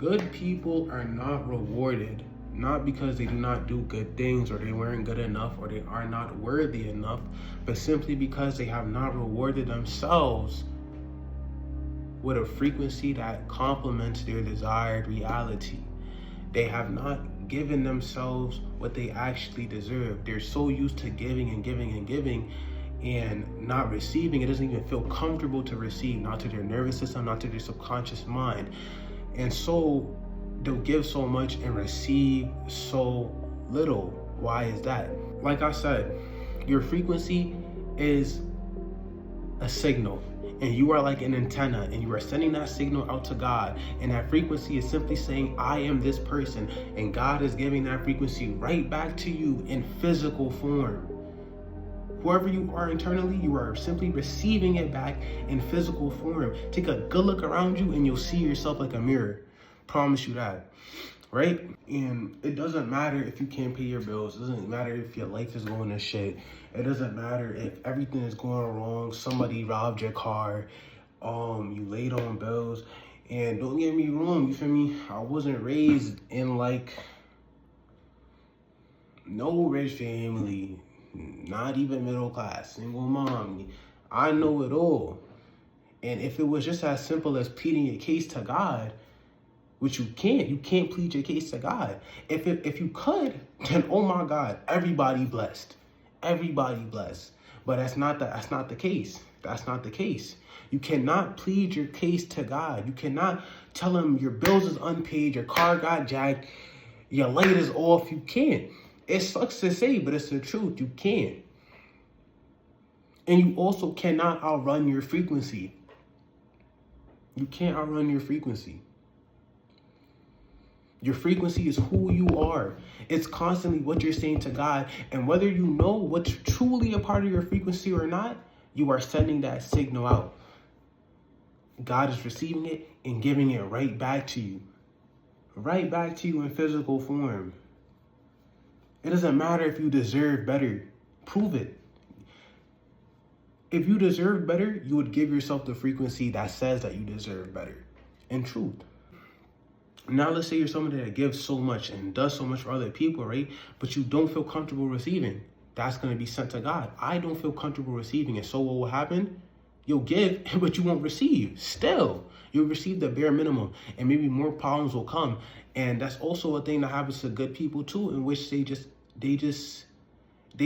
Good people are not rewarded, not because they do not do good things or they weren't good enough or they are not worthy enough, but simply because they have not rewarded themselves with a frequency that complements their desired reality. They have not given themselves what they actually deserve. They're so used to giving and giving and giving and not receiving. It doesn't even feel comfortable to receive, not to their nervous system, not to their subconscious mind. And so they'll give so much and receive so little. Why is that? Like I said, your frequency is a signal, and you are like an antenna, and you are sending that signal out to God, and that frequency is simply saying, I am this person, and God is giving that frequency right back to you in physical form. Whoever you are internally, you are simply receiving it back in physical form. Take a good look around you and you'll see yourself like a mirror. Promise you that, right? And it doesn't matter if you can't pay your bills. It doesn't matter if your life is going to shit. It doesn't matter if everything is going wrong. Somebody robbed your car. You late on bills. And don't get me wrong, you feel me? I wasn't raised in like no rich family. Not even middle class, single mom. I know it all. And if it was just as simple as pleading your case to God, which you can't plead your case to God. If you could, then oh my God, everybody blessed. Everybody blessed. But that's not the case. That's not the case. You cannot plead your case to God. You cannot tell him your bills is unpaid, your car got jacked, your light is off. You can't. It sucks to say, but it's the truth. You can't. And you also cannot outrun your frequency. You can't outrun your frequency. Your frequency is who you are. It's constantly what you're saying to God. And whether you know what's truly a part of your frequency or not, you are sending that signal out. God is receiving it and giving it right back to you. Right back to you in physical form. It doesn't matter if you deserve better. Prove it. If you deserve better, you would give yourself the frequency that says that you deserve better. In truth. Now let's say you're somebody that gives so much and does so much for other people, right? But you don't feel comfortable receiving. That's going to be sent to God. I don't feel comfortable receiving. And so what will happen? You'll give, but you won't receive. Still, you'll receive the bare minimum. And maybe more problems will come. And that's also a thing that happens to good people too, in which they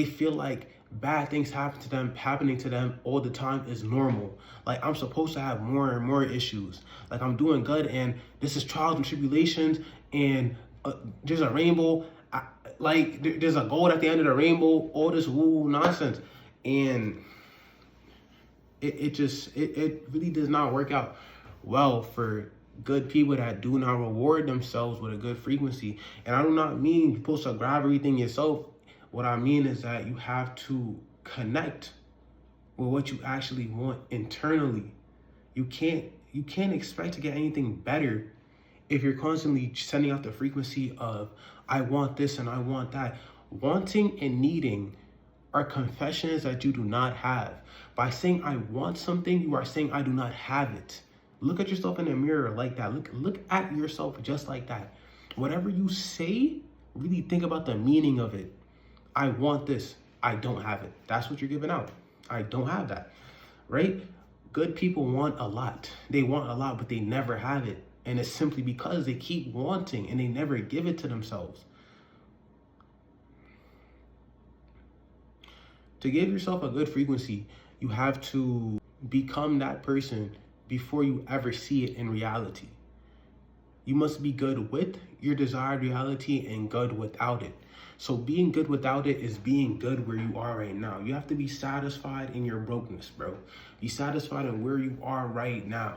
feel like bad things happening to them all the time is normal. Like I'm supposed to have more and more issues. Like I'm doing good and this is trials and tribulations and there's a rainbow. There's a gold at the end of the rainbow. All this woo nonsense, and it really does not work out well for good people that do not reward themselves with a good frequency. And I do not mean you're supposed to grab everything yourself. What I mean is that you have to connect with what you actually want internally. You can't expect to get anything better if you're constantly sending out the frequency of I want this and I want that. Wanting and needing are confessions that you do not have. By saying I want something, you are saying I do not have it. Look at yourself in the mirror like that. Look at yourself just like that. Whatever you say, really think about the meaning of it. I want this. I don't have it. That's what you're giving out. I don't have that, right? Good people want a lot. They want a lot, but they never have it. And it's simply because they keep wanting and they never give it to themselves. To give yourself a good frequency, you have to become that person before you ever see it in reality. You must be good with your desired reality and good without it. So being good without it is being good where you are right now. You have to be satisfied in your brokenness, bro. Be satisfied in where you are right now.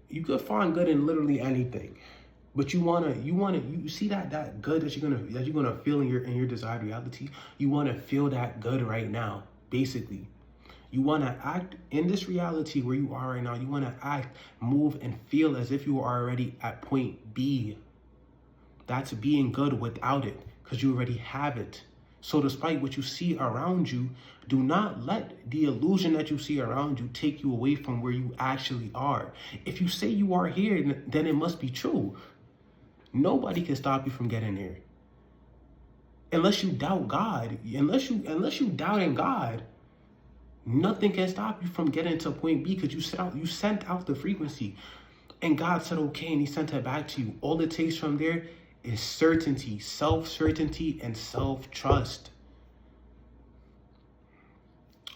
You could find good in literally anything, but you see that good that you're gonna feel in your desired reality. You want to feel that good right now, basically. You want to act in this reality where you are right now. You want to act, move, and feel as if you are already at point B. That's being good without it, because you already have it. So despite what you see around you, do not let the illusion that you see around you take you away from where you actually are. If you say you are here, then it must be true. Nobody can stop you from getting there. Unless you doubt God, unless you doubt in God, nothing can stop you from getting to point B, because you sent out the frequency. And God said okay, and he sent it back to you. All it takes from there is certainty, self-certainty, and self-trust.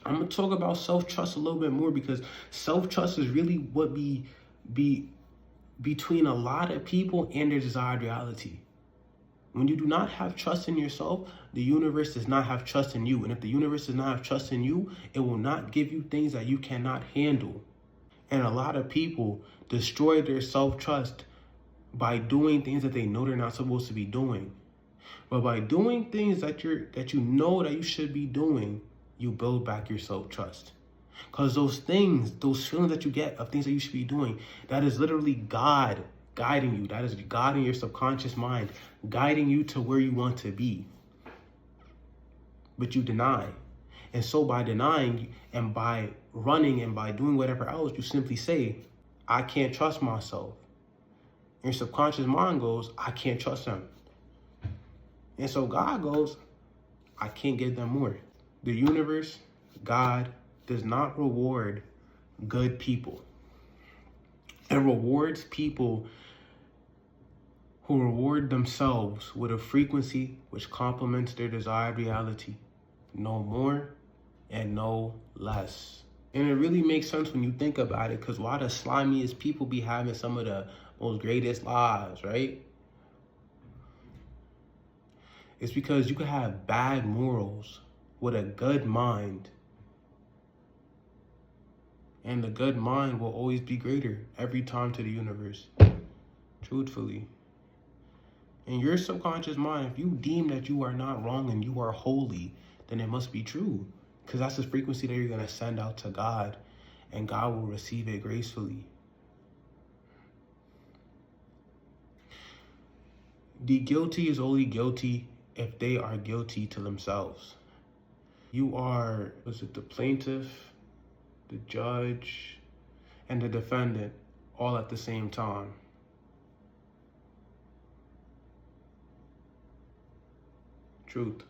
I'm gonna talk about self-trust a little bit more, because self-trust is really what be between a lot of people and their desired reality. When you do not have trust in yourself, the universe does not have trust in you. And if the universe does not have trust in you, it will not give you things that you cannot handle. And a lot of people destroy their self-trust by doing things that they know they're not supposed to be doing. But by doing things that you know that you should be doing, you build back your self-trust. Because those things, those feelings that you get of things that you should be doing, that is literally God guiding you. That is God in your subconscious mind guiding you to where you want to be. But you deny. And so by denying and by running and by doing whatever else, you simply say, I can't trust myself. And your subconscious mind goes, I can't trust him. And so God goes, I can't give them more. The universe, God, does not reward good people. It rewards people who reward themselves with a frequency which complements their desired reality. No more and no less. And it really makes sense when you think about it, because why the slimiest people be having some of the most greatest lives, right? It's because you can have bad morals with a good mind. And the good mind will always be greater every time to the universe. Truthfully. In your subconscious mind, if you deem that you are not wrong and you are holy, then it must be true. Because that's the frequency that you're going to send out to God. And God will receive it gracefully. The guilty is only guilty if they are guilty to themselves. You are, the plaintiff, the judge, and the defendant all at the same time. Truth.